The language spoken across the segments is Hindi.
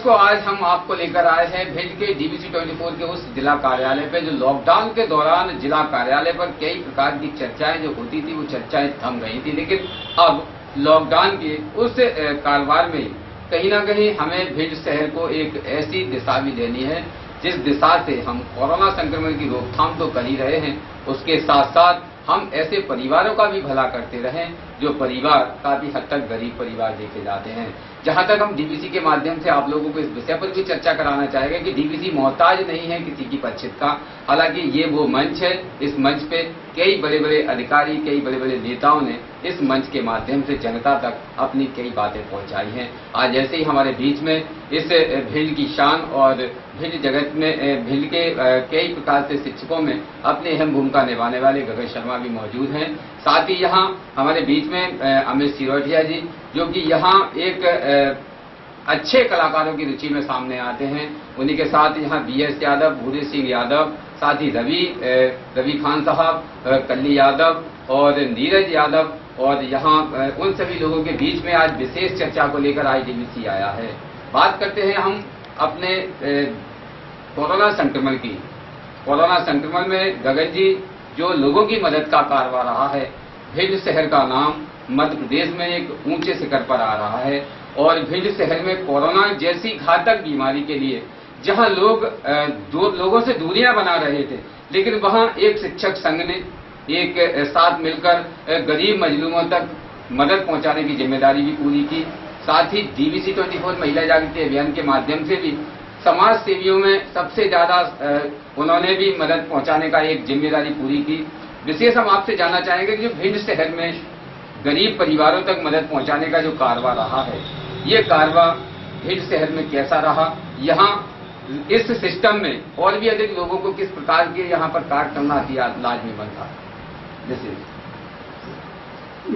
तो आज हम आपको लेकर आए हैं भिंड के डीवीसी 24 के उस जिला कार्यालय पे जो लॉकडाउन के दौरान जिला कार्यालय पर कई प्रकार की चर्चाएं जो होती थी वो चर्चाएं थम गई थी, लेकिन अब लॉकडाउन के उस कारोबार में कहीं ना कहीं हमें भिंड शहर को एक ऐसी दिशा भी देनी है जिस दिशा से हम कोरोना संक्रमण की रोकथाम तो कर ही रहे हैं, उसके साथ साथ हम ऐसे परिवारों का भी भला करते रहें जो परिवार काफी हद तक गरीब परिवार देखे जाते हैं। जहां तक हम डीवीसी के माध्यम से आप लोगों को इस विषय पर भी चर्चा कराना चाहेंगे कि डीवीसी मोहताज नहीं है किसी की पक्षित का। हालांकि ये वो मंच है, इस मंच पे कई बड़े बड़े अधिकारी, कई बड़े बड़े नेताओं ने इस मंच के माध्यम से जनता तक अपनी कई बातें पहुंचाई हैं। आज ऐसे ही हमारे बीच में इस भिंड की शान और भिंड जगत में भिंड के कई प्रकार से शिक्षकों में अपनी अहम भूमिका निभाने वाले गगन शर्मा भी मौजूद हैं। साथ ही यहाँ हमारे बीच में अमित सिरोठिया जी, जो कि यहाँ एक अच्छे कलाकारों की रुचि में सामने आते हैं। उन्हीं के साथ यहाँ BS यादव, भूरी सिंह यादव, साथ ही रवि खान साहब, कल्ली यादव और नीरज यादव, और यहाँ उन सभी लोगों के बीच में आज विशेष चर्चा को लेकर आज डीवीसी आया है। बात करते हैं हम अपने कोरोना संक्रमण की। कोरोना संक्रमण में गगन जी जो लोगों की मदद का कारवा रहा है, भिंड शहर का नाम मध्य प्रदेश में एक ऊंचे शिखर पर आ रहा है। और भिंड शहर में कोरोना जैसी घातक बीमारी के लिए जहां लोग लोगों से दूरियां बना रहे थे, लेकिन वहां एक शिक्षक संघ ने एक साथ मिलकर गरीब मजलूमों तक मदद पहुंचाने की जिम्मेदारी भी पूरी की। साथ ही डीवीसी 24 महिला जागृति अभियान के माध्यम से भी समाज सेवियों में सबसे ज्यादा उन्होंने भी मदद पहुंचाने का एक जिम्मेदारी पूरी की। विशेष हम आपसे जानना चाहेंगे कि जो भिंड शहर में गरीब परिवारों तक मदद पहुंचाने का जो कारवा रहा है, ये कारवा भिंड शहर में कैसा रहा, यहाँ इस सिस्टम में और भी अधिक लोगों को किस प्रकार के यहाँ पर कार्य करना लाजमी बनता है। जैसे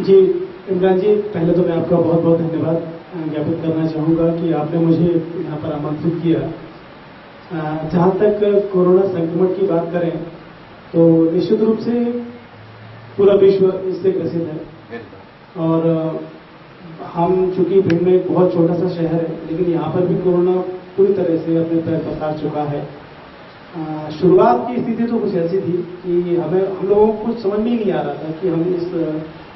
जी इमरान जी, पहले तो मैं आपका बहुत बहुत धन्यवाद ज्ञापित करना चाहूँगा कि आपने मुझे यहाँ पर आमंत्रित किया। जहाँ तक कोरोना संक्रमण की बात करें तो निश्चित रूप से पूरा विश्व इससे ग्रसित है, और हम चूंकि भिंड में एक बहुत छोटा सा शहर है, लेकिन यहाँ पर भी कोरोना पूरी तरह से अपने पैर पसार चुका है। शुरुआत की स्थिति तो कुछ ऐसी थी कि हम लोगों को कुछ समझ में ही नहीं आ रहा था कि हम इस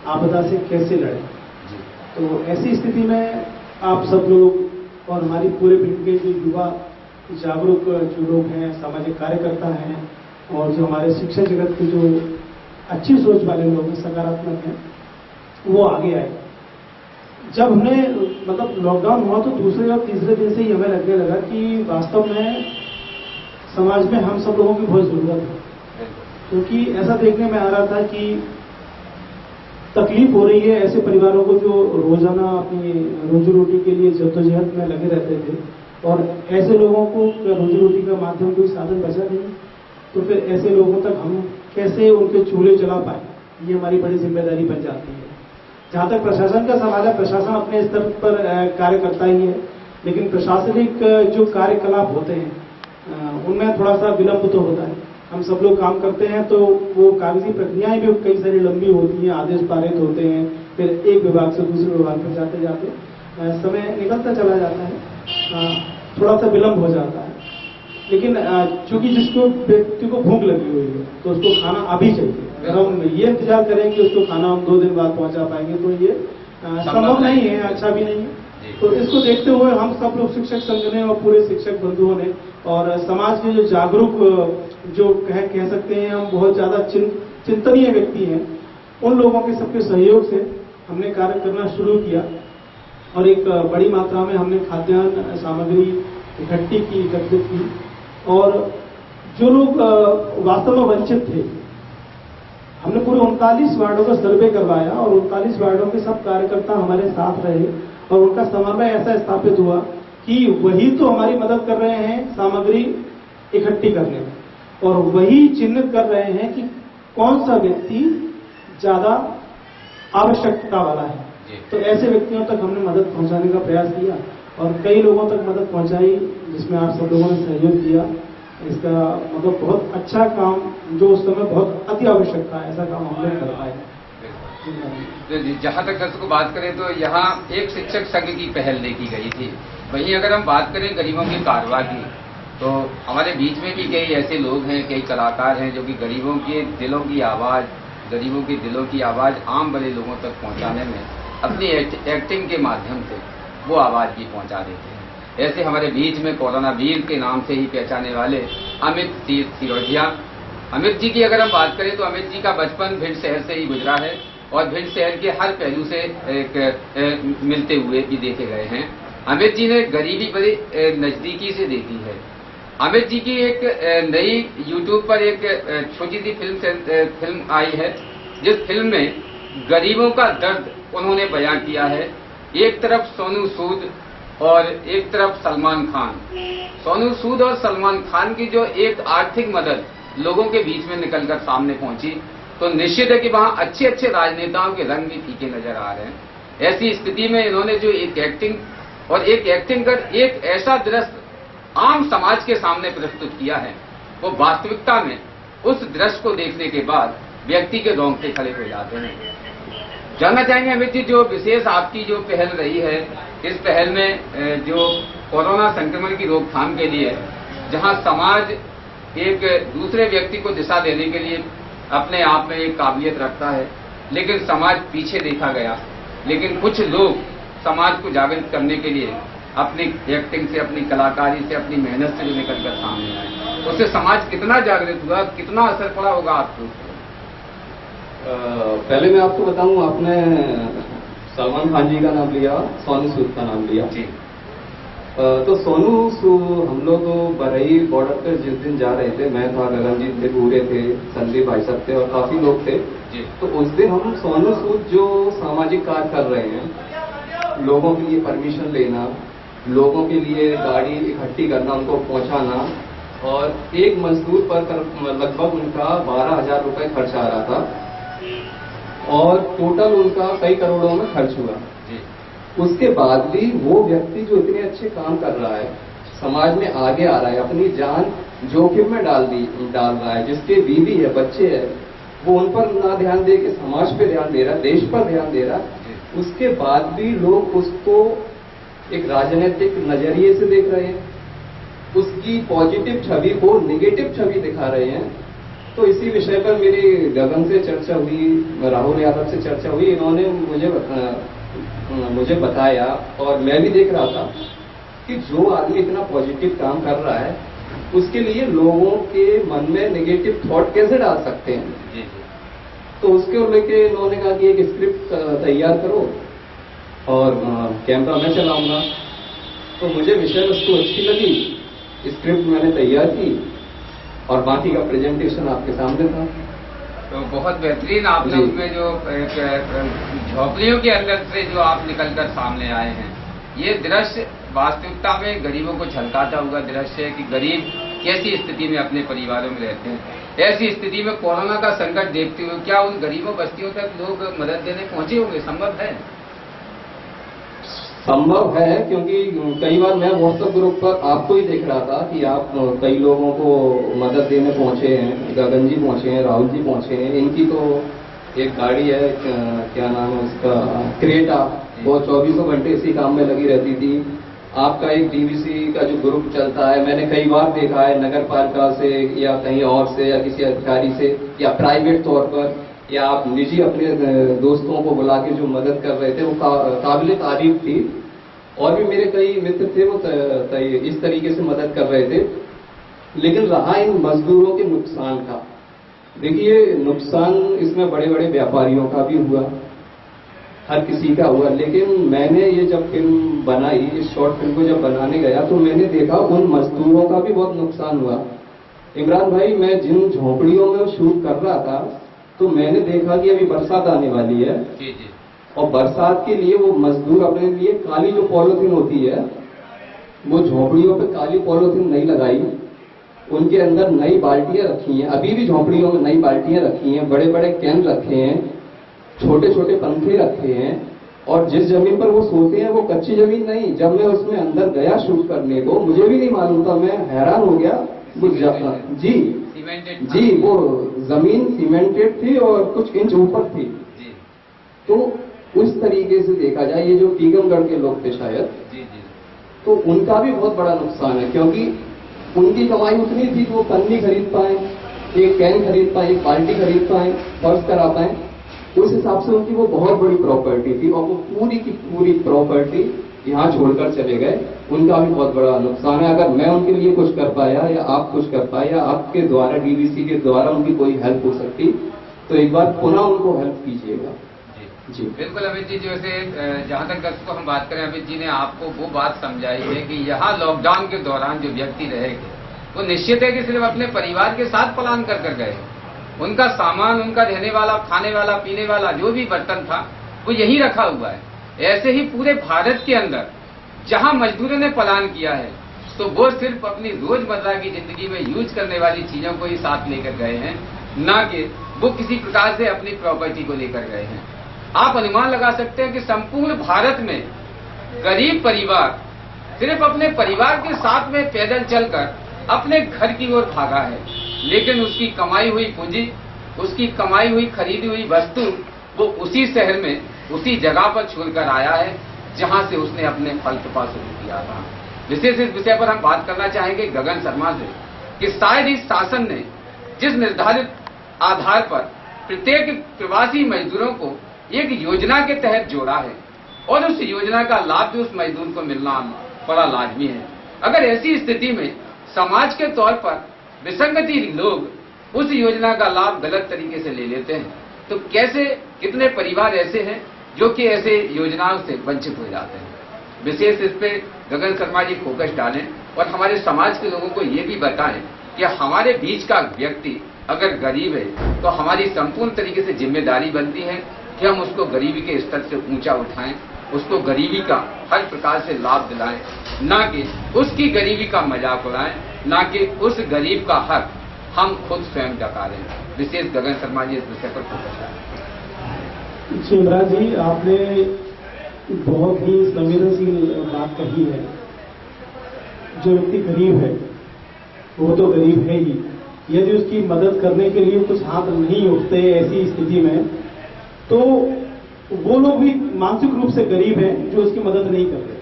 आपदा से कैसे लड़ें। तो ऐसी स्थिति में आप सब लोग और हमारी पूरे भिंड के जो युवा जागरूक जो लोग हैं, सामाजिक कार्यकर्ता हैं, और जो हमारे शिक्षा जगत के जो अच्छी सोच वाले लोग हैं, सकारात्मक हैं, वो आगे आए। जब हमने मतलब लॉकडाउन हुआ तो दूसरे और तीसरे दिन से ही हमें लगने लगा कि वास्तव में समाज में हम सब लोगों की बहुत जरूरत है, क्योंकि ऐसा देखने में आ रहा था कि तकलीफ हो रही है ऐसे परिवारों को जो रोजाना अपनी रोजी रोटी के लिए जद्दोजहद में लगे रहते थे, और ऐसे लोगों को रोजी रोटी का माध्यम कोई साधन बचा नहीं, तो फिर ऐसे लोगों तक हम कैसे उनके चूल्हे जला पाए, ये हमारी बड़ी जिम्मेदारी बन जाती है। जहां तक प्रशासन का सवाल है, प्रशासन अपने स्तर पर कार्य करता ही है, लेकिन प्रशासनिक जो कार्यकलाप होते हैं उनमें थोड़ा सा विलंब तो होता है। हम सब लोग काम करते हैं तो वो कागजी प्रक्रियाएं भी कई सारी लंबी होती हैं, आदेश पारित होते हैं, फिर एक विभाग से दूसरे विभाग पर जाते जाते समय निकलता चला जाता है, थोड़ा सा विलंब हो जाता है। लेकिन चूंकि जिसको व्यक्ति को भूख लगी हुई है तो उसको खाना अभी चाहिए। अगर हम ये इंतजार करें कि उसको खाना हम 2 दिन बाद पहुंचा पाएंगे तो ये संभव नहीं है, अच्छा भी नहीं है। तो इसको देखते हुए हम सब लोग शिक्षक संघ ने और पूरे शिक्षक बंधुओं ने और समाज के जो जागरूक जो कह सकते हैं हम बहुत ज्यादा चिंतनीय व्यक्ति हैं, उन लोगों के सबके सहयोग से हमने कार्य करना शुरू किया, और एक बड़ी मात्रा में हमने खाद्यान्न सामग्री एकत्रित की, और जो लोग वास्तव में वंचित थे, हमने पूरे 39 वार्डों का सर्वे करवाया, और 39 वार्डों के सब कार्यकर्ता हमारे साथ रहे, और उनका समन्वय ऐसा स्थापित हुआ कि वही तो हमारी मदद कर रहे हैं सामग्री इकट्ठी करने में, और वही चिन्हित कर रहे हैं कि कौन सा व्यक्ति ज्यादा आवश्यकता वाला है। तो ऐसे व्यक्तियों तक हमने मदद पहुंचाने का प्रयास किया, और कई लोगों तक मदद पहुंचाई, जिसमें आप सब लोगों ने सहयोग किया। इसका मतलब बहुत अच्छा काम जो उस समय बहुत अति आवश्यक था, ऐसा काम हमने कर पाए। जहाँ तक दर्शकों को बात करें तो यहाँ एक शिक्षक संघ की पहल देखी गई थी। वहीं अगर हम बात करें गरीबों की कारवां की, तो हमारे बीच में भी कई ऐसे लोग हैं, कई कलाकार हैं जो कि गरीबों के दिलों की आवाज़, गरीबों के दिलों की आवाज़ आम बड़े लोगों तक पहुंचाने में अपनी एक्टिंग के माध्यम से वो आवाज़ भी पहुंचा देते हैं। ऐसे हमारे बीच में कोरोना वीर के नाम से ही पहचाने वाले अमित सिरोजिया। अमित जी की अगर हम बात करें तो अमित जी का बचपन भिंड शहर से ही गुजरा है और भिंड शहर के हर पहलू से मिलते हुए भी देखे गए हैं। अमित जी ने गरीबी बड़ी नजदीकी से देखी है। अमित जी की एक नई यूट्यूब पर एक छोटी सी फिल्म आई है, जिस फिल्म में गरीबों का दर्द उन्होंने बयां किया है। एक तरफ सोनू सूद और एक तरफ सलमान खान। सोनू सूद और सलमान खान की जो एक आर्थिक मदद लोगों के बीच में निकलकर सामने पहुंची, तो निश्चित है कि वहां अच्छे अच्छे राजनेताओं के रंग भी फीके नजर आ रहे हैं। ऐसी स्थिति में इन्होंने जो एक एक्टिंग कर एक ऐसा दृश्य आम समाज के सामने प्रस्तुत किया है, वो वास्तविकता में उस दृश्य को देखने के बाद व्यक्ति के रोंगटे खड़े हो जाते हैं। जानना चाहेंगे अमित जी, जो विशेष आपकी जो पहल रही है, इस पहल में जो कोरोना संक्रमण की रोकथाम के लिए जहां समाज एक दूसरे व्यक्ति को दिशा देने के लिए अपने आप में एक काबिलियत रखता है, लेकिन समाज पीछे देखा गया, लेकिन कुछ लोग समाज को जागृत करने के लिए अपनी एक्टिंग से, अपनी कलाकारी से, अपनी मेहनत से जो निकलकर सामने आए, उससे समाज कितना जागृत हुआ, कितना असर पड़ा होगा आपको? पहले मैं आपको बताऊं, आपने सलमान खान जी का नाम लिया, सोनू सूद का नाम लिया जी। तो सोनू सूद, हम लोग बरई बॉर्डर पर जिस दिन जा रहे थे, मैं था, गगनजीत थे, पूरे थे, संदीप भाई साहब थे और काफी लोग थे जी। तो उस दिन हम सोनू सूद जो सामाजिक कार्य कर रहे हैं, लोगों के लिए परमिशन लेना, लोगों के लिए गाड़ी इकट्ठी करना, उनको पहुंचाना, और एक मजदूर पर लगभग उनका 12,000 रुपए खर्च आ रहा था और टोटल उनका कई करोड़ों में खर्च हुआ। उसके बाद भी वो व्यक्ति जो इतने अच्छे काम कर रहा है, समाज में आगे आ रहा है, अपनी जान जोखिम में डाल रहा है, जिसके बीवी है, बच्चे है, वो उन पर ना ध्यान दे के समाज पे ध्यान दे रहा है, देश पर ध्यान दे रहा है, उसके बाद भी लोग उसको एक राजनीतिक नजरिए से देख रहे हैं, उसकी पॉजिटिव छवि को नेगेटिव छवि दिखा रहे हैं। तो इसी विषय पर मेरी गगन से चर्चा हुई, राहुल यादव से चर्चा हुई, इन्होंने मुझे बताया और मैं भी देख रहा था कि जो आदमी इतना पॉजिटिव काम कर रहा है, उसके लिए लोगों के मन में नेगेटिव थॉट कैसे डाल सकते हैं। तो उसके लेके इन्होंने कहा कि एक स्क्रिप्ट तैयार करो और कैमरा मैं चलाऊंगा। तो मुझे विषय वस्तु अच्छी लगी, स्क्रिप्ट मैंने तैयार की और बाकी का प्रेजेंटेशन आपके सामने था। तो बहुत बेहतरीन आपने उसमें जो झोपड़ियों के अंदर से जो आप निकलकर सामने आए हैं, ये दृश्य वास्तविकता में गरीबों को झलकाता हुआ दृश्य है कि गरीब कैसी स्थिति में अपने परिवारों में रहते हैं। ऐसी स्थिति में कोरोना का संकट देखते हुए क्या उन गरीबों बस्तियों तक लोग मदद देने पहुंचे होंगे? संभव है? संभव है, क्योंकि कई बार मैं व्हाट्सएप ग्रुप पर आपको ही देख रहा था कि आप कई लोगों को मदद देने पहुंचे हैं, गगन जी पहुंचे हैं, राहुल जी पहुंचे हैं। इनकी तो एक गाड़ी है, क्या नाम है उसका, क्रेटा, वो 24 घंटे इसी काम में लगी रहती थी। आपका एक डीवीसी का जो ग्रुप चलता है, मैंने कई बार देखा है, नगर पालिका से या कहीं और से या किसी अधिकारी से या प्राइवेट तौर पर, या आप निजी अपने दोस्तों को बुला के जो मदद कर रहे थे, वो काबिल तारीफ थी। और भी मेरे कई मित्र थे, वो इस तरीके से मदद कर रहे थे। लेकिन रहा इन मजदूरों के नुकसान का, देखिए नुकसान इसमें बड़े बड़े व्यापारियों का भी हुआ, हर किसी का हुआ। लेकिन मैंने ये जब फिल्म बनाई, इस शॉर्ट फिल्म को जब बनाने गया, तो मैंने देखा उन मजदूरों का भी बहुत नुकसान हुआ। इमरान भाई, मैं जिन झोपड़ियों में शूट कर रहा था, तो मैंने देखा कि अभी बरसात आने वाली है जी। और बरसात के लिए वो मजदूर अपने लिए काली जो पॉलिथीन होती है, वो झोपड़ियों पे काली पॉलिथीन नहीं लगाई, उनके अंदर नई बाल्टियां रखी हैं, अभी भी झोपड़ियों में नई बाल्टियां रखी हैं, बड़े बड़े कैन रखे हैं, छोटे छोटे पंखे रखे हैं। और जिस जमीन पर वो सोते हैं वो कच्ची जमीन नहीं। जब मैं उसमें अंदर गया शूट करने को, मुझे भी नहीं मालूम था, मैं हैरान हो गया। जी, वो जमीन सीमेंटेड थी और कुछ इंच ऊपर थी। तो उस तरीके से देखा जाए, ये जो टीकमगढ़ के लोग थे शायद, तो उनका भी बहुत बड़ा नुकसान है, क्योंकि उनकी कमाई उतनी थी कि वो पन्नी खरीद पाए, एक कैन खरीद पाए, एक बाल्टी खरीद पाए, फर्श करा पाए। उस हिसाब से उनकी वो बहुत बड़ी प्रॉपर्टी थी और वो पूरी की पूरी प्रॉपर्टी यहाँ छोड़कर चले गए। उनका भी बहुत बड़ा नुकसान है। अगर मैं उनके लिए कुछ कर पाया या आप कुछ कर पाए या आपके द्वारा डीवीसी के द्वारा उनकी कोई हेल्प हो सकती, तो एक बार पुनः उनको हेल्प कीजिएगा। जी बिल्कुल अमित जी, जैसे जहां तक दर्शकों हम बात करें, अमित जी ने आपको वो बात समझाई है कि यहाँ लॉकडाउन के दौरान जो व्यक्ति रहेंगे वो निश्चित है कि सिर्फ अपने परिवार के साथ पलायन कर गए। उनका सामान, उनका रहने वाला, खाने वाला, पीने वाला जो भी बर्तन था वो यहीं रखा हुआ है। ऐसे ही पूरे भारत के अंदर जहां मजदूरों ने पलायन किया है तो वो सिर्फ अपनी रोजमर्रा की जिंदगी में यूज करने वाली चीजों को ही साथ लेकर गए हैं, ना कि वो किसी प्रकार से अपनी प्रॉपर्टी को लेकर गए हैं। आप अनुमान लगा सकते हैं कि संपूर्ण भारत में गरीब परिवार सिर्फ अपने परिवार के साथ में पैदल चलकर अपने घर की ओर भागा है, लेकिन उसकी कमाई हुई पूंजी, उसकी कमाई हुई खरीदी हुई वस्तु वो उसी शहर में, उसी जगह पर छोड़कर आया है जहां से उसने अपने फल कृपा शुरू किया था। विशेष इस विषय पर हम बात करना चाहेंगे गगन शर्मा से कि शायद इस शासन ने जिस निर्धारित आधार पर प्रत्येक प्रवासी मजदूरों को एक योजना के तहत जोड़ा है और उस योजना का लाभ भी उस मजदूर को मिलना बड़ा लाजमी है। अगर ऐसी स्थिति में समाज के तौर पर विसंगति लोग उस योजना का लाभ गलत तरीके से ले लेते हैं, तो कैसे कितने परिवार ऐसे हैं जो कि ऐसे योजनाओं से वंचित हो जाते हैं। विशेष इस पे गगन शर्मा जी फोकस डालें और हमारे समाज के लोगों को ये भी बताएं कि हमारे बीच का व्यक्ति अगर गरीब है तो हमारी संपूर्ण तरीके से जिम्मेदारी बनती है कि हम उसको गरीबी के स्तर से ऊंचा उठाएं, उसको गरीबी का हर प्रकार से लाभ दिलाएं, ना कि उसकी गरीबी का मजाक उड़ाएं, ना कि उस गरीब का हक हम खुद स्वयं डकारें। विशेष गगन शर्मा जी इस विषय पर फोकस डालें। शिवराज जी, आपने बहुत ही संवेदनशील बात कही है। जो व्यक्ति गरीब है वो तो गरीब है ही, यदि उसकी मदद करने के लिए कुछ हाथ नहीं उठते ऐसी स्थिति में, तो वो लोग भी मानसिक रूप से गरीब हैं जो उसकी मदद नहीं करते।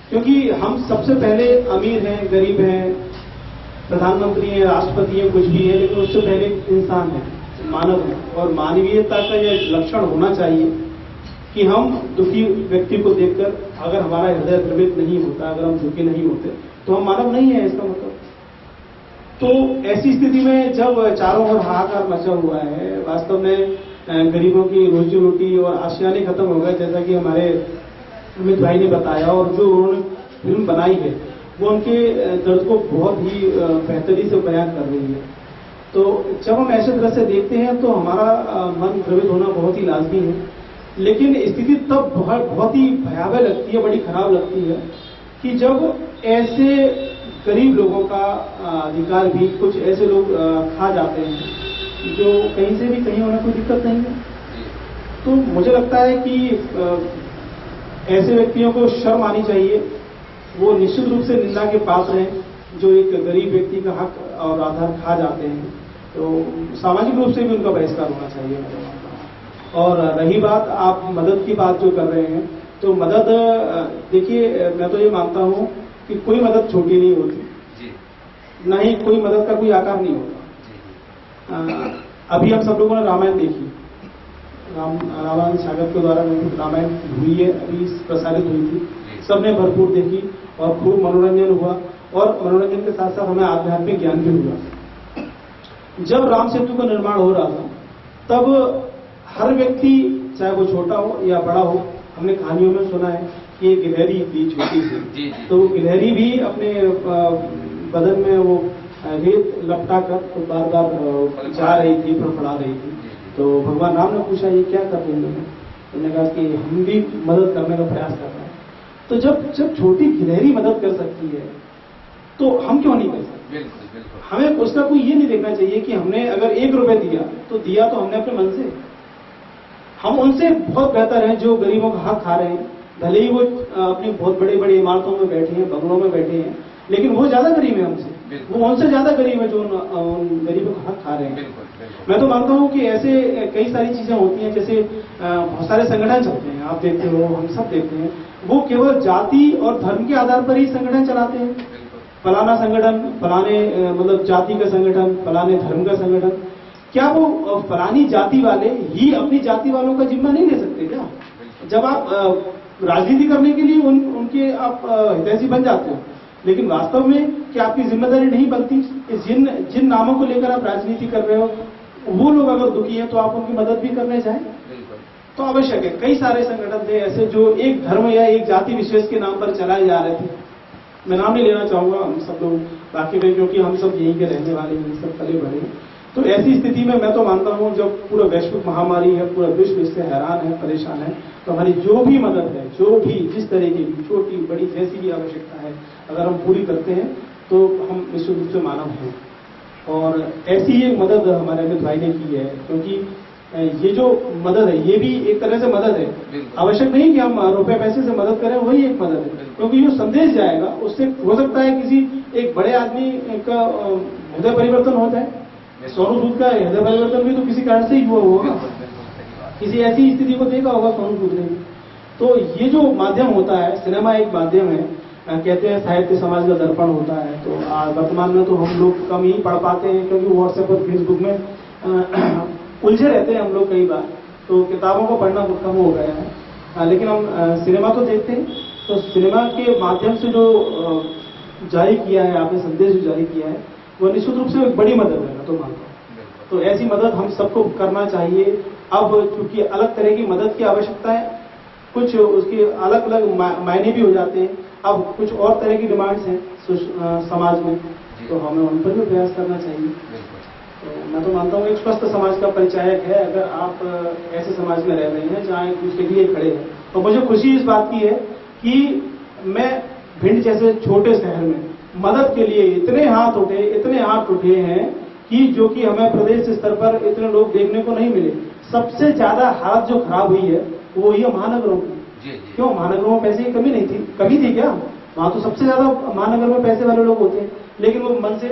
क्योंकि हम सबसे पहले अमीर हैं, गरीब हैं, प्रधानमंत्री हैं, राष्ट्रपति हैं, कुछ भी है, लेकिन उससे पहले इंसान है, मानव है। और मानवीयता का यह लक्षण होना चाहिए कि हम दुखी व्यक्ति को देखकर अगर हमारा हृदय द्रवित नहीं होता, अगर हम दुखी नहीं होते, तो हम मानव नहीं है, इसका मतलब। तो ऐसी स्थिति में जब चारों ओर हाहाकार मचा हुआ है, वास्तव में गरीबों की रोजी रोटी और आशियाने खत्म हो गए, जैसा कि हमारे अमित भाई ने बताया, और जो उन्होंने फिल्म बनाई है वो उनके दर्द को बहुत ही बेहतरी से बयान कर रही है। तो जब हम ऐसे तरह से देखते हैं तो हमारा मन द्रवित होना बहुत ही लाजमी है। लेकिन स्थिति तब बहुत ही भयावह लगती है, बड़ी खराब लगती है कि जब ऐसे गरीब लोगों का अधिकार भी कुछ ऐसे लोग खा जाते हैं जो कहीं से भी कहीं उन्हें कोई दिक्कत नहीं है। तो मुझे लगता है कि ऐसे व्यक्तियों को शर्म आनी चाहिए। वो निश्चित रूप से निंदा के पात्र हैं जो एक गरीब व्यक्ति का हक और आधार खा जाते हैं। तो सामाजिक रूप से भी उनका बहिष्कार होना चाहिए, मैं मानता हूं। और रही बात आप मदद की बात जो कर रहे हैं, तो मदद देखिए, मैं तो ये मानता हूं कि कोई मदद छोटी नहीं होती, ना ही कोई मदद का कोई आकार नहीं होता। अभी हम सब लोगों ने रामायण देखी, रामायण सागर के द्वारा रामायण हुई है, अभी प्रसारित हुई थी, सबने भरपूर देखी और खूब मनोरंजन हुआ, और मनोरंजन के साथ साथ हमें आध्यात्मिक ज्ञान भी हुआ। जब राम सेतु का निर्माण हो रहा था तब हर व्यक्ति, चाहे वो छोटा हो या बड़ा हो, हमने कहानियों में सुना है कि एक गिलहरी थी छोटी सी, तो वो गिलहरी भी अपने बदन में वो रेत लपटा कर तो बार बार जा रही थी, फड़फड़ा रही थी। तो भगवान राम ने पूछा, ये क्या कर रही है? उन्होंने कहा कि हम भी मदद करने का प्रयास कर रहे हैं। तो जब छोटी गिलहरी मदद कर सकती है तो हम क्यों नहीं कर सकते? बिल्कुल बिल्कुल। हमें उसका कोई ये नहीं देखना चाहिए कि हमने अगर 1 रुपए दिया तो दिया तो हमने अपने मन से। हम उनसे बहुत बेहतर हैं जो गरीबों का हक खा रहे हैं, भले ही वो अपनी बहुत बड़ी बड़ी इमारतों में बैठे हैं, बंगलों में बैठे हैं, लेकिन वो ज्यादा गरीब है हमसे। बिल्कुल। वो उनसे ज्यादा गरीब है जो उन गरीबों का हक खा रहे हैं। बिल्कुल बिल्कुल। मैं तो मानता हूँ कि ऐसे कई सारी चीजें होती हैं, जैसे बहुत सारे संगठन चलते हैं, आप देखते हो, हम सब देखते हैं, वो केवल जाति और धर्म के आधार पर ही संगठन चलाते हैं। बिल्कुल। फलाना संगठन, फलाने मतलब जाति का संगठन, फलाने धर्म का संगठन, क्या वो फलानी जाति वाले ही अपनी जाति वालों का जिम्मा नहीं ले सकते क्या? जब आप राजनीति करने के लिए उनके आप हितैषी बन जाते हो, लेकिन वास्तव में क्या आपकी जिम्मेदारी नहीं बनती? जिन नामों को लेकर आप राजनीति कर रहे हो, वो लोग अगर दुखी हैं तो आप उनकी मदद भी करने जाएं, तो आवश्यक है। कई सारे संगठन थे ऐसे जो एक धर्म या एक जाति विशेष के नाम पर चलाए जा रहे थे। मैं नाम नहीं लेना चाहूंगा, हम सब लोग बाकी में, क्योंकि हम सब यहीं के रहने वाले हैं, सब पले बड़े हैं। तो ऐसी स्थिति में मैं तो मानता हूं, जब पूरा वैश्विक महामारी है, पूरा विश्व इससे हैरान है, परेशान है, तो हमारी जो भी मदद है, जो भी जिस तरह की भी, छोटी बड़ी जैसी भी आवश्यकता है, अगर हम पूरी करते हैं तो हम निश्चित रूप से मानव हैं। और ऐसी ही एक मदद हमारे अमित भाई ने की है, क्योंकि ये जो मदद है, ये भी एक तरह से मदद है। आवश्यक नहीं कि हम रुपए पैसे से मदद करें, वही एक मदद है, क्योंकि जो संदेश जाएगा उससे हो सकता है किसी एक बड़े आदमी का हृदय परिवर्तन होता है। सोनू सूद का हृदय परिवर्तन भी तो किसी कारण से ही हुआ होगा, किसी ऐसी स्थिति को देखा होगा सोनू सूद ने। तो ये जो माध्यम होता है, सिनेमा एक माध्यम है, कहते हैं साहित्य समाज का दर्पण होता है। तो वर्तमान में तो हम लोग कम ही पढ़ पाते हैं, क्योंकि व्हाट्सएप और फेसबुक में उलझे रहते हैं हम लोग कई बार, तो किताबों को पढ़ना बहुत कम हो गया है। लेकिन हम सिनेमा तो देखते हैं, तो सिनेमा के माध्यम से जो जारी किया है आपने, संदेश जो जारी किया है, वो निश्चित रूप से एक बड़ी मदद है, मैं तो मानता हूँ। तो ऐसी मदद हम सबको करना चाहिए। अब क्योंकि अलग तरह की मदद की आवश्यकता है, कुछ उसके अलग अलग मायने भी हो जाते हैं, अब कुछ और तरह की डिमांड्स हैं समाज में, तो हमें उन पर भी प्रयास करना चाहिए। तो मैं तो मानता हूँ एक स्वस्थ समाज का परिचायक है अगर आप ऐसे समाज में रह रहे हैं जहाँ एक दूसरे के लिए खड़े हैं। तो मुझे खुशी इस बात की है कि मैं भिंड जैसे छोटे शहर में मदद के लिए इतने हाथ उठे हैं कि जो कि हमें प्रदेश स्तर पर इतने लोग देखने को नहीं मिले। सबसे ज्यादा हालत जो खराब हुई है वो हुई है महानगरों की। क्यों? महानगरों में पैसे की कमी नहीं थी, कभी थी क्या? वहां तो सबसे ज्यादा महानगर में पैसे वाले लोग होते हैं, लेकिन वो मन से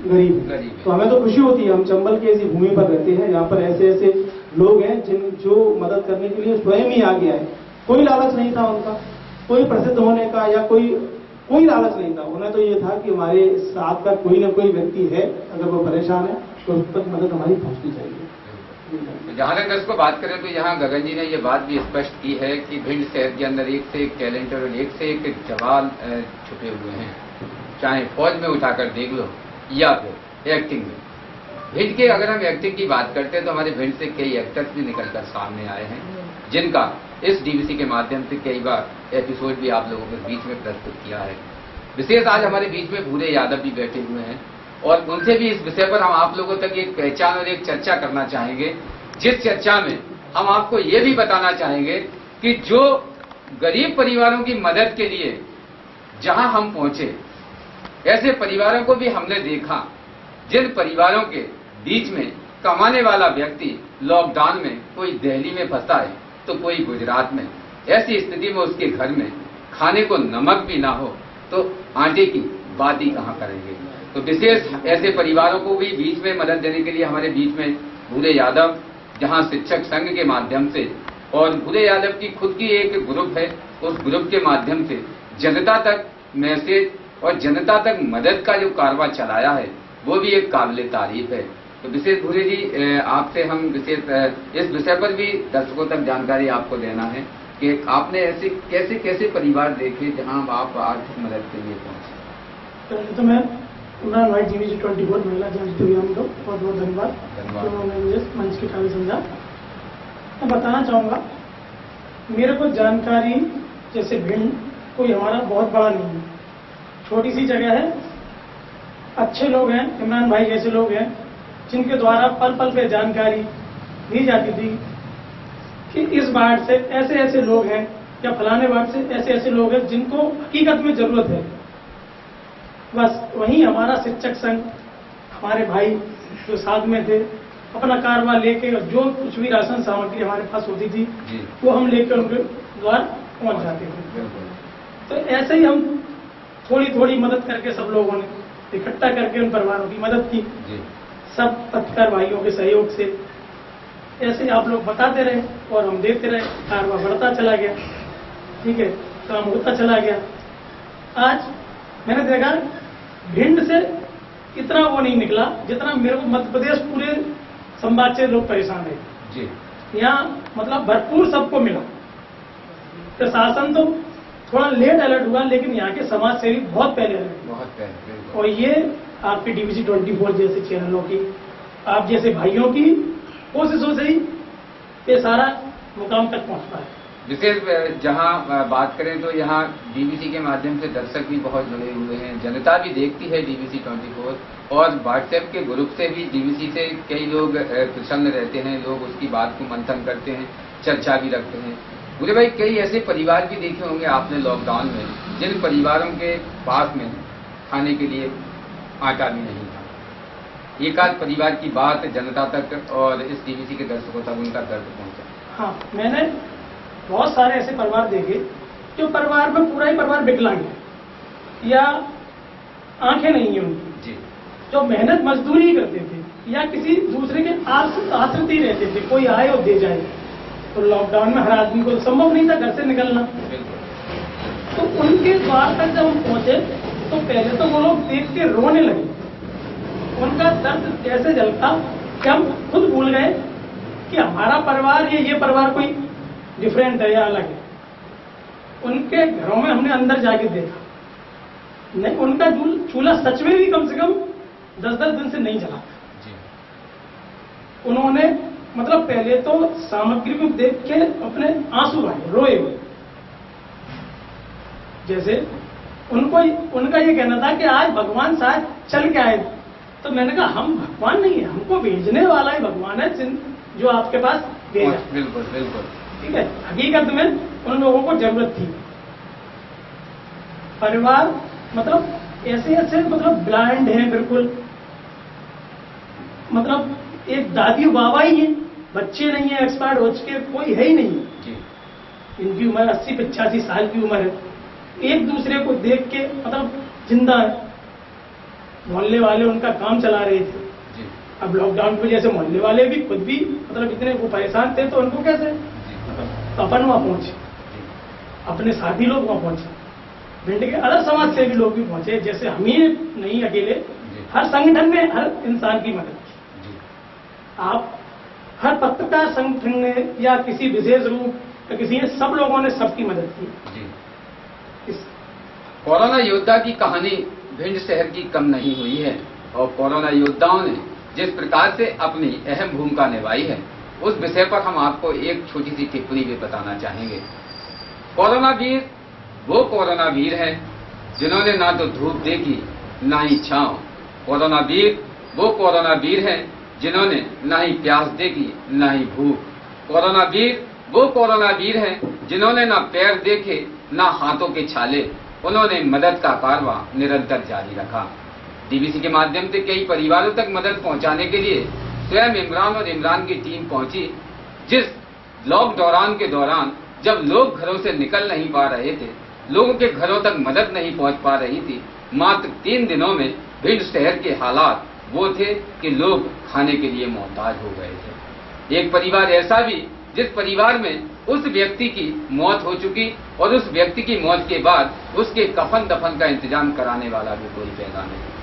गरीब है। तो हमें तो खुशी होती है, हम चंबल की ऐसी भूमि पर रहते हैं जहाँ पर ऐसे ऐसे लोग हैं जो मदद करने के लिए स्वयं ही आगे आए। कोई लालच नहीं था उनका, कोई प्रसिद्ध होने का या कोई लालच नहीं था। उन्हें तो ये था कि हमारे साथ का कोई ना कोई व्यक्ति है, अगर वो परेशान है तो उस तक मदद हमारी पहुंचनी चाहिए। जहां तक इसको बात करें तो यहाँ गगन जी ने ये बात भी स्पष्ट की है कि भिंड शहर के अंदर एक से एक टैलेंट और एक से एक जवान छुपे हुए हैं, चाहे फौज में उठाकर देख लो या फिर एक्टिंग में। भिंड के अगर हम एक्टिंग की बात करते हैं तो हमारे भिंड से कई एक्टर्स भी निकलकर सामने आए हैं, जिनका इस डीवीसी के माध्यम से कई बार एपिसोड भी आप लोगों के बीच में प्रस्तुत किया है। विशेष आज हमारे बीच में भूरे यादव भी बैठे हुए हैं और उनसे भी इस विषय पर हम आप लोगों तक एक पहचान और एक चर्चा करना चाहेंगे, जिस चर्चा में हम आपको ये भी बताना चाहेंगे कि जो गरीब परिवारों की मदद के लिए जहां हम पहुंचे, ऐसे परिवारों को भी हमने देखा जिन परिवारों के बीच में कमाने वाला व्यक्ति लॉकडाउन में कोई दिल्ली में फंसा है तो कोई गुजरात में। ऐसी स्थिति में उसके घर में खाने को नमक भी ना हो तो आटे की बात ही कहाँ करेंगे। तो विशेष ऐसे परिवारों को भी बीच में मदद देने के लिए हमारे बीच में भूरे यादव, जहां शिक्षक संघ के माध्यम से और भूरे यादव की खुद की एक ग्रुप है, उस ग्रुप के माध्यम से जनता तक मैसेज और जनता तक मदद का जो कारवा चलाया है वो भी एक काबिल तारीफ है। तो विशेष भूरे जी, आपसे हम विशेष इस विषय पर भी दर्शकों तक जानकारी आपको देना है कि आपने ऐसे कैसे कैसे परिवार देखे जहां आप आर्थिक मदद के लिए पहुंचे। तो मैं इमरान भाई डीवीसी 24 महिला जांच प्रोग्राम को बहुत बहुत धन्यवाद तो उन्होंने मुझे मंच के काबिल समझा। मैं बताना चाहूँगा, मेरे को जानकारी जैसे भिंड कोई हमारा बहुत बड़ा नहीं है, छोटी सी जगह है, अच्छे लोग हैं, इमरान भाई जैसे लोग हैं जिनके द्वारा पल पल पे जानकारी दी जाती थी कि इस वार्ड से ऐसे ऐसे लोग हैं या फलाने वार्ड से ऐसे ऐसे लोग हैं जिनको हकीकत में जरूरत है। बस वहीं हमारा शिक्षक संघ, हमारे भाई जो साथ में थे, अपना कारवा लेके जो कुछ भी राशन सामग्री हमारे पास होती थी वो हम लेकर उनके द्वार पहुंच जाते थे। तो ऐसे ही हम थोड़ी थोड़ी मदद करके सब लोगों ने इकट्ठा करके उन परिवारों की मदद की, जी सब पत्रकार भाइयों के सहयोग से। ऐसे आप लोग बताते रहे और हम देते रहे, कारवा बढ़ता चला गया, ठीक है, काम होता चला गया। आज मैंने देखा भिंड से इतना वो नहीं निकला जितना मेरे को मध्य प्रदेश पूरे संवाद से लोग परेशान है जी। यहाँ, मतलब भरपूर सबको मिला। प्रशासन तो थोड़ा लेट अलर्ट हुआ, लेकिन यहाँ के समाज सेवी बहुत पहले अलर्ट हुए। बहुत पहले, बिल्कुल। और ये आपके डीवीसी 24 जैसे चैनलों की, आप जैसे भाइयों की कोशिशों से ही ये सारा मुकाम तक पहुंचता है। विशेष जहां बात करें तो यहाँ डीवीसी के माध्यम से दर्शक भी बहुत जुड़े हुए हैं, जनता भी देखती है डीवीसी 24, और व्हाट्सएप के ग्रुप से भी डीवीसी से कई लोग प्रसन्न रहते हैं, लोग उसकी बात को मंथन करते हैं, चर्चा भी रखते हैं। बोले भाई, कई ऐसे परिवार भी देखे होंगे आपने लॉकडाउन में, जिन परिवारों के पास में खाने के लिए आटा भी नहीं था। एक आध परिवार की बात जनता तक और इस डीवीसी के दर्शकों तक उनका दर्द पहुंचा। हाँ, मैंने बहुत सारे ऐसे परिवार देखे जो परिवार में पूरा ही परिवार विकलांग है या आंखें नहीं है उनकी, जी। जो मेहनत मजदूरी करते थे या किसी दूसरे के आश्रित ही रहते थे, कोई आए और दे जाए। तो लॉकडाउन में हर आदमी को संभव नहीं था घर से निकलना, तो उनके द्वार तक जब हम पहुंचे तो पहले तो वो लोग देख के रोने लगे। उनका दर्द ऐसे झलका कि हम खुद भूल गए कि हमारा परिवार ये परिवार कोई डिफरेंट है या अलग है। उनके घरों में हमने अंदर जाके देखा, नहीं, उनका चूल्हा सच में भी कम से कम 10-10 दिन से नहीं जला था। उन्होंने मतलब पहले तो सामग्री को देख के अपने आंसू आए, रोए हुए। जैसे उनका ये कहना था कि आज भगवान शायद चल के आए। तो मैंने कहा हम भगवान नहीं है, हमको भेजने वाला ही भगवान है जो आपके पास भेजा। बिल्कुल बिल्कुल, ठीक है। हकीकत में उन लोगों को जरूरत थी। परिवार मतलब ऐसे मतलब ब्लाइंड है बिल्कुल, मतलब एक दादी बाबा ही है, बच्चे नहीं है, एक्सपायर हो चुके कोई है ही नहीं जी। इनकी उम्र 80-85 साल की उम्र है। एक दूसरे को देख के मतलब जिंदा है। मोहल्ले वाले उनका काम चला रहे थे जी। अब लॉकडाउन की वजह से मोहल्ले वाले भी खुद भी मतलब इतने वो परेशान थे, तो उनको कैसे, तो अपन वहां पहुंचे, अपने साथी लोग वहां पहुंचे, भिंड के अलग समाज से भी लोग भी पहुंचे। जैसे हम ही नहीं अकेले, हर संगठन ने हर इंसान की मदद की। आप हर पत्रकार संगठन ने या किसी विशेष रूप या किसी ने, सब लोगों ने सबकी मदद की जी। इस कोरोना योद्धा की कहानी भिंड शहर की कम नहीं हुई है, और कोरोना योद्धाओं ने जिस प्रकार से अपनी अहम भूमिका निभाई है, उस विषय पर हम आपको एक छोटी सी टिप्पणी भी बताना चाहेंगे। कोरोना वीर वो कोरोना वीर है जिन्होंने ना तो धूप देखी ना ही छांव। कोरोना वीर वो कोरोना वीर है जिन्होंने ना ही प्यास देखी ना ही भूख। कोरोना वीर वो कोरोना वीर है जिन्होंने ना पैर देखे ना हाथों के छाले। उन्होंने मदद का कारवां निरंतर जारी रखा। डीवीसी के माध्यम से कई परिवारों तक मदद पहुंचाने के लिए स्वयं इमरान और इमरान की टीम पहुंची। जिस लॉकडाउन के दौरान जब लोग घरों से निकल नहीं पा रहे थे, लोगों के घरों तक मदद नहीं पहुंच पा रही थी, मात्र 3 दिनों में भिंड शहर के हालात वो थे कि लोग खाने के लिए मोहताज हो गए थे। एक परिवार ऐसा भी जिस परिवार में उस व्यक्ति की मौत हो चुकी और उस व्यक्ति की मौत के बाद उसके कफन दफन का इंतजाम कराने वाला भी कोई पैदा नहीं।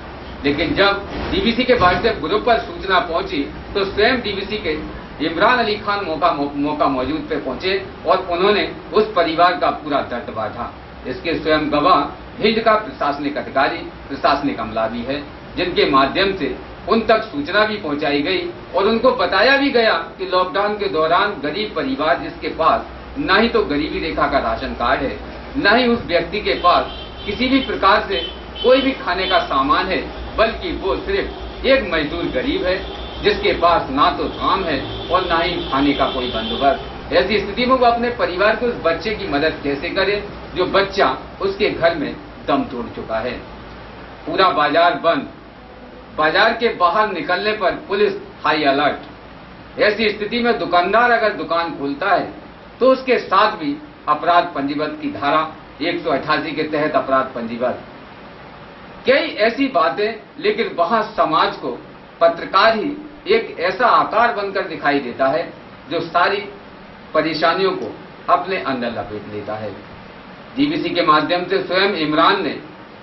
लेकिन जब डीवीसी के व्हाट्सएप ग्रुप पर सूचना पहुंची तो स्वयं डीवीसी के इमरान अली खान मौका मौजूद पे पहुंचे और उन्होंने उस परिवार का पूरा दर्द बांटा। इसके स्वयं गवाह भिंड का प्रशासनिक अधिकारी, प्रशासनिक अमला भी है, जिनके माध्यम से उन तक सूचना भी पहुंचाई गई और उनको बताया भी गया कि लॉकडाउन के दौरान गरीब परिवार जिसके पास न ही तो गरीबी रेखा का राशन कार्ड है, न ही उस व्यक्ति के पास किसी भी प्रकार से कोई भी खाने का सामान है, बल्कि वो सिर्फ एक मजदूर गरीब है जिसके पास ना तो काम है और ना ही खाने का कोई बंदोबस्त। ऐसी स्थिति में वो अपने परिवार को उस बच्चे की मदद कैसे करे जो बच्चा उसके घर में दम तोड़ चुका है। पूरा बाजार बंद, बाजार के बाहर निकलने पर पुलिस हाई अलर्ट। ऐसी स्थिति में दुकानदार अगर दुकान खोलता है तो उसके साथ भी अपराध पंजीबद्ध की धारा 188 के तहत अपराध पंजीबद्ध। कई ऐसी बातें, लेकिन वहां समाज को पत्रकार ही एक ऐसा आकार बनकर दिखाई देता है जो सारी परेशानियों को अपने अंदर लपेट लेता है। डीवीसी के माध्यम से स्वयं इमरान ने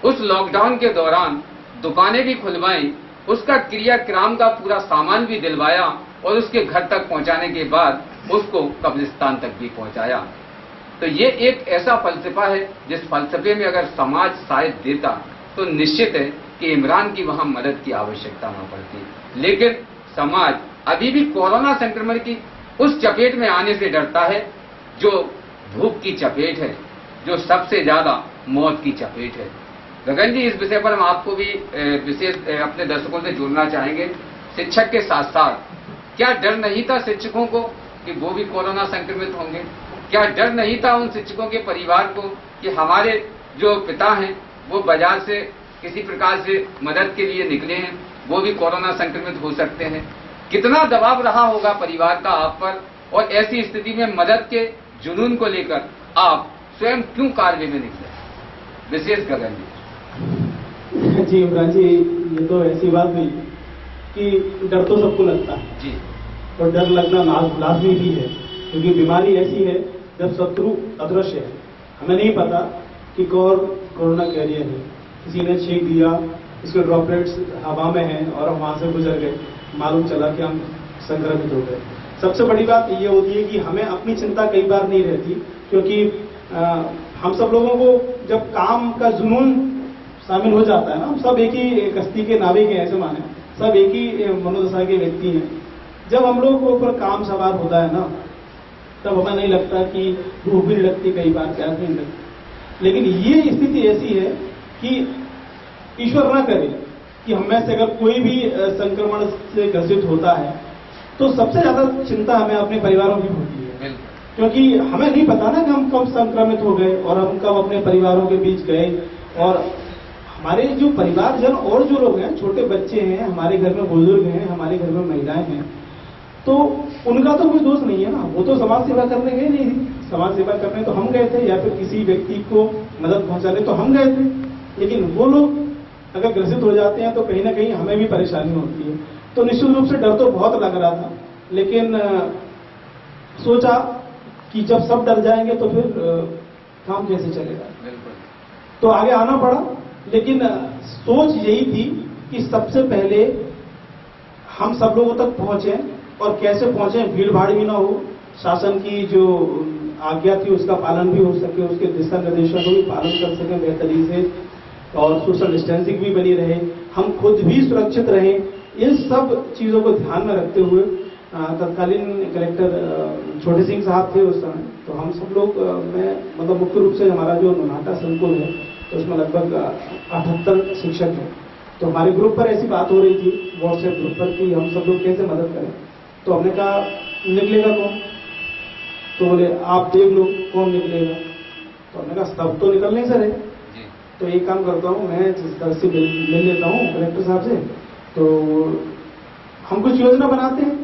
उस लॉकडाउन के दौरान दुकानें भी खुलवाई, उसका क्रियाक्रम का पूरा सामान भी दिलवाया और उसके घर तक पहुंचाने के बाद उसको कब्रिस्तान तक भी पहुंचाया। तो ये एक ऐसा फलसफा है जिस फलसफे में अगर समाज शायद देता तो निश्चित है कि इमरान की वहां मदद की आवश्यकता न पड़ती। लेकिन समाज अभी भी कोरोना संक्रमण की उस चपेट में आने से डरता है जो भूख की चपेट है, जो सबसे ज्यादा मौत की चपेट है। गगन जी, इस विषय पर हम आपको भी विशेष अपने दर्शकों से जोड़ना चाहेंगे। शिक्षक के साथ साथ क्या डर नहीं था शिक्षकों को कि वो भी कोरोना संक्रमित होंगे? क्या डर नहीं था उन शिक्षकों के परिवार को कि हमारे जो पिता हैं वो बाजार से किसी प्रकार से मदद के लिए निकले हैं, वो भी कोरोना संक्रमित हो सकते हैं? कितना दबाव रहा होगा परिवार का आप पर, और ऐसी स्थिति में मदद के जुनून को लेकर आप स्वयं क्यों कार्य में निकले? विशेष गगन जी इमरान जी, ये तो ऐसी बात नहीं कि डर तो सबको लगता है जी, और डर लगना लाजमी भी है, क्योंकि बीमारी ऐसी है जब शत्रु अदृश्य है। हमें नहीं पता कि कोरोना कैरियर है, किसी ने छींक दिया, इसके ड्रॉपलेट्स हवा में हैं और हम वहां से गुजर गए, मालूम चला कि हम संक्रमित हो गए। सबसे बड़ी बात ये होती है कि हमें अपनी चिंता कई बार नहीं रहती, क्योंकि हम सब लोगों को जब काम का जुनून शामिल हो जाता है ना, हम सब एक ही कश्ती के नाविक हैं, ऐसे माने सब एक ही मनोदशा के व्यक्ति हैं। जब हम लोग को ऊपर काम सवार होता है ना, तब हमें नहीं लगता कि भूख भी नहीं लगती, कई बार प्यास नहीं लगती। लेकिन ये स्थिति ऐसी है कि ईश्वर ना करे कि हम में से अगर कोई भी संक्रमण से ग्रसित होता है तो सबसे ज्यादा चिंता हमें अपने परिवारों की होती है, क्योंकि हमें नहीं पता ना कि हम कब संक्रमित हो गए और हम कब अपने परिवारों के बीच गए। और हमारे जो परिवारजन और जो लोग हैं, छोटे बच्चे हैं, हमारे घर में बुजुर्ग हैं, हमारे घर में महिलाएं हैं, तो उनका तो कोई दोष नहीं है ना, वो तो समाज सेवा करने गए नहीं थी। समाज सेवा करने तो हम गए थे, या फिर किसी व्यक्ति को मदद पहुंचाने तो हम गए थे। लेकिन वो लोग अगर ग्रसित हो जाते हैं तो कहीं ना कहीं हमें भी परेशानी होती है। तो निश्चित रूप से डर तो बहुत लग रहा था, लेकिन सोचा कि जब सब डर जाएंगे तो फिर काम कैसे चलेगा, तो आगे आना पड़ा। लेकिन सोच यही थी कि सबसे पहले हम सब लोगों तक पहुंचे, और कैसे पहुंचे, भीड़ भाड़ भी ना हो, शासन की जो आज्ञा थी उसका पालन भी हो सके, उसके दिशा निर्देशों को भी पालन कर सके बेहतरीन से, और सोशल डिस्टेंसिंग भी बनी रहे, हम खुद भी सुरक्षित रहें। इन सब चीजों को ध्यान में रखते हुए तत्कालीन कलेक्टर छोटे सिंह साहब थे उस समय, तो हम सब लोग मैं मतलब मुख्य रूप से हमारा जो नोनाटा संकुल है तो उसमें लगभग 78 शिक्षक हैं। तो हमारे ग्रुप पर ऐसी बात हो रही थी व्हाट्सएप ग्रुप पर कि हम सब लोग कैसे मदद करें। तो हमने कहा निकलेगा कौन, तो बोले आप देख लो कौन निकलेगा। तो हमने कहा सब तो निकलने से रहे, तो एक काम करता हूँ, मैं जिस तरह से मिल लेता हूँ कलेक्टर साहब से, तो हम कुछ योजना बनाते हैं।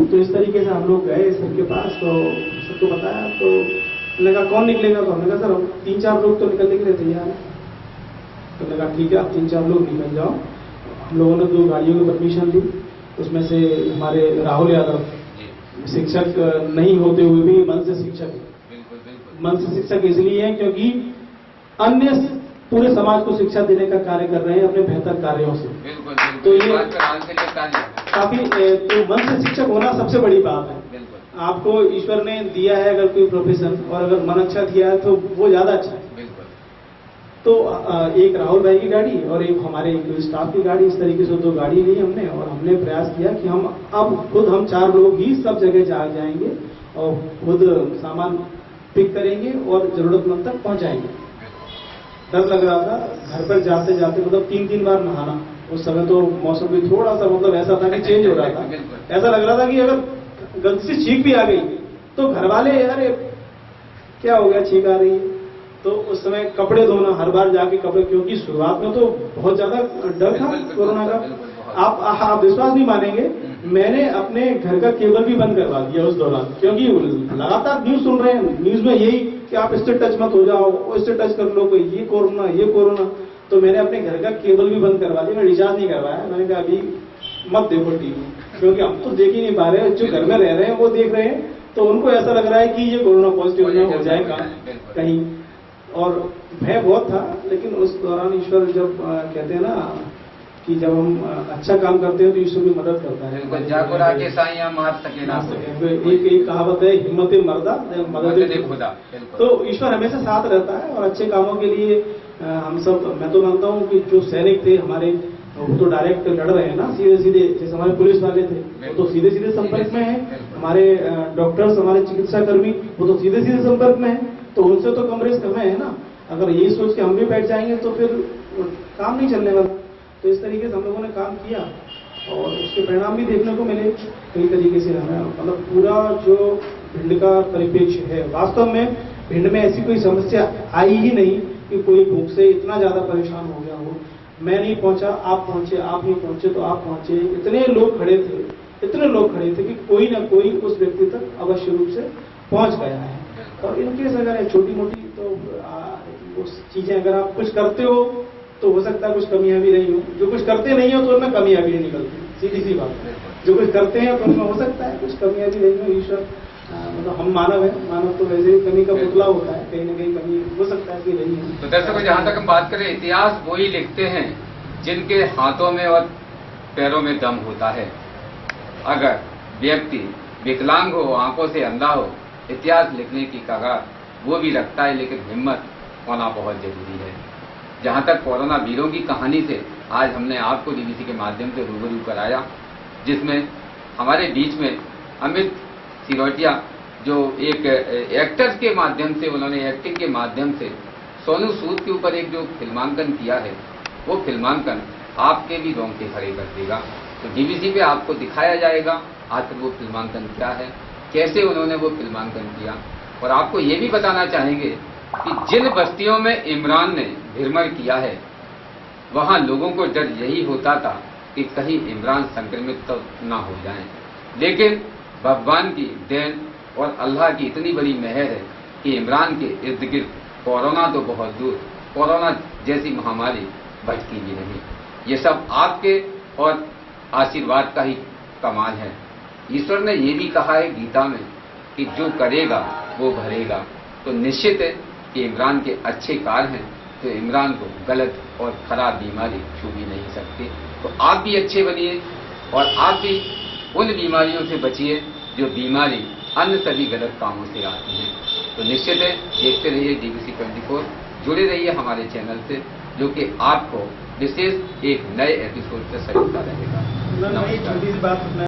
तो इस तरीके से हम लोग गए सर के पास, तो सबको बताया। तो मैंने कहा कौन निकलेगा, तो हमने कहा सर 3-4 लोग तो निकलने के लिए तैयार है। तो मैंने कहा ठीक है, आप 3-4 लोग निकल जाओ। हम लोगों ने 2 गाड़ियों की परमिशन दी, उसमें से हमारे राहुल यादव शिक्षक नहीं होते हुए भी मन से शिक्षक है। मन से शिक्षक इसलिए है क्योंकि अन्य पूरे समाज को शिक्षा देने का कार्य कर रहे हैं अपने बेहतर कार्यों से। तो ये काफी, तो मन से शिक्षक होना सबसे बड़ी बात है। आपको ईश्वर ने दिया है अगर कोई प्रोफेशन, और अगर मन अच्छा दिया है तो वो ज्यादा अच्छा है। तो एक राहुल भाई की गाड़ी और एक हमारे स्टाफ की गाड़ी, इस तरीके से 2 गाड़ी ली हमने, और हमने प्रयास किया कि हम अब खुद हम 4 लोग ही सब जगह जाएंगे और खुद सामान पिक करेंगे और जरूरतमंद तक पहुंचाएंगे। डर लग रहा था घर पर जाते जाते, मतलब 3-3 बार नहाना। उस समय तो मौसम भी थोड़ा सा मतलब ऐसा था कि चेंज हो रहा था, ऐसा लग रहा था कि अगर गलती से छींक भी आ गई तो घर वाले अरे क्या हो गया, छींक आ रही है। तो उस समय कपड़े धोना, हर बार जाके कपड़े, क्योंकि शुरुआत में तो बहुत ज्यादा डर था कोरोना का। आप विश्वास नहीं मानेंगे, मैंने अपने घर का केबल भी बंद करवा दिया उस दौरान, क्योंकि लगातार न्यूज सुन रहे हैं, न्यूज में यही कि आप इससे टच मत हो जाओ, इससे टच कर लो, ये कोरोना। तो मैंने अपने घर का केबल भी बंद करवा दिया, मैं रिचार्ज नहीं करवाया। मैंने कहा अभी मत देखो टीवी, क्योंकि हम तो देख ही नहीं पा रहे हैं, जो घर में रह रहे हैं वो देख रहे हैं, तो उनको ऐसा लग रहा है कि ये कोरोना पॉजिटिव ना हो जाएगा कहीं, और भय बहुत था। लेकिन उस दौरान ईश्वर जब कहते हैं ना कि जब हम अच्छा काम करते हैं तो ईश्वर भी मदद करता है। जागो राके साइया मार सके ना सके, एक कहावत है, हिम्मत मर्दा मदद खुदा। तो ईश्वर हमेशा साथ रहता है, और अच्छे कामों के लिए हम सब, मैं तो मानता हूँ कि जो सैनिक थे हमारे, वो तो डायरेक्ट लड़ रहे हैं ना सीधे सीधे, जैसे हमारे पुलिस वाले थे वो तो सीधे सीधे संपर्क में है, हमारे डॉक्टर्स, हमारे चिकित्सा कर्मी वो तो सीधे सीधे संपर्क में है, तो उनसे तो कम रिस्क हमें है ना। अगर यही सोच के हम भी बैठ जाएंगे तो फिर काम नहीं चलने वाला। तो इस तरीके से हम लोगों ने काम किया, और उसके परिणाम भी देखने को मिले कई तरीके से। हमें मतलब पूरा जो भिंड का परिप्रेक्ष्य है, वास्तव में भिंड में ऐसी कोई समस्या आई ही नहीं कि कोई भूख से इतना ज्यादा परेशान हो गया हो। मैं नहीं पहुंचा, आप पहुंचे, आप नहीं पहुंचे तो आप पहुंचे, इतने लोग खड़े थे कि कोई ना कोई उस व्यक्ति तक अवश्य रूप से पहुंच गया है। और इनकेस अगर है छोटी मोटी तो उस चीजें अगर आप कुछ करते हो तो हो सकता है कुछ कमियां भी रही हो, जो कुछ करते नहीं हो तो उनमें कमियां भी नहीं निकलती, सीधी सी बात है। जो कुछ करते हैं तो उनमें हो सकता है कुछ कमियां भी रही हो। ईश्वर मतलब हम मानव है, मानव तो वैसे ही कमी का पुतला होता है, कहीं ना कहीं कमी हो सकता है कि रही है। तो दर्शकों, जहां तक हम बात करें, इतिहास वही लिखते हैं जिनके हाथों में और पैरों में दम होता है। अगर व्यक्ति विकलांग हो, आंखों से अंधा हो, इतिहास लिखने की कगार वो भी रखता है, लेकिन हिम्मत होना बहुत जरूरी है। जहां तक कोरोना वीरों की कहानी से आज हमने आपको डीवीसी के माध्यम से रूबरू कराया, जिसमें हमारे बीच में अमित सिरोटिया, जो एक एक्टर्स के माध्यम से, उन्होंने एक्टिंग के माध्यम से सोनू सूद के ऊपर एक जो फिल्मांकन किया है, वो फिल्मांकन आपके भी रोंगटे खड़े कर देगा। तो डीवीसी पे आपको दिखाया जाएगा आखिर वो फिल्मांकन क्या है, कैसे उन्होंने वो फिल्मांकन किया। और आपको ये भी बताना चाहेंगे कि जिन बस्तियों में इमरान ने भ्रमण किया है, वहां लोगों को डर यही होता था कि कहीं इमरान संक्रमित तो ना हो जाएं। लेकिन भगवान की देन और अल्लाह की इतनी बड़ी मेहर है कि इमरान के इर्द गिर्द कोरोना तो बहुत दूर, कोरोना जैसी महामारी भटकी भी नहीं। ये सब आपके और आशीर्वाद का ही कमाल है। ईश्वर ने ये भी कहा है गीता में कि जो करेगा वो भरेगा। तो निश्चित है कि इमरान के अच्छे कार्य हैं, तो इमरान को गलत और खराब बीमारी छू भी नहीं सकती। तो आप भी अच्छे बनिए, और आप भी उन बीमारियों से बचिए जो बीमारी अन्य सभी गलत कामों से आती हैं। तो निश्चित है, देखते रहिए डीवीसी 24, जुड़े रहिए हमारे चैनल से, जो कि आपको विशेष एक नए एपिसोड से सही रहेगा। नमस्कार।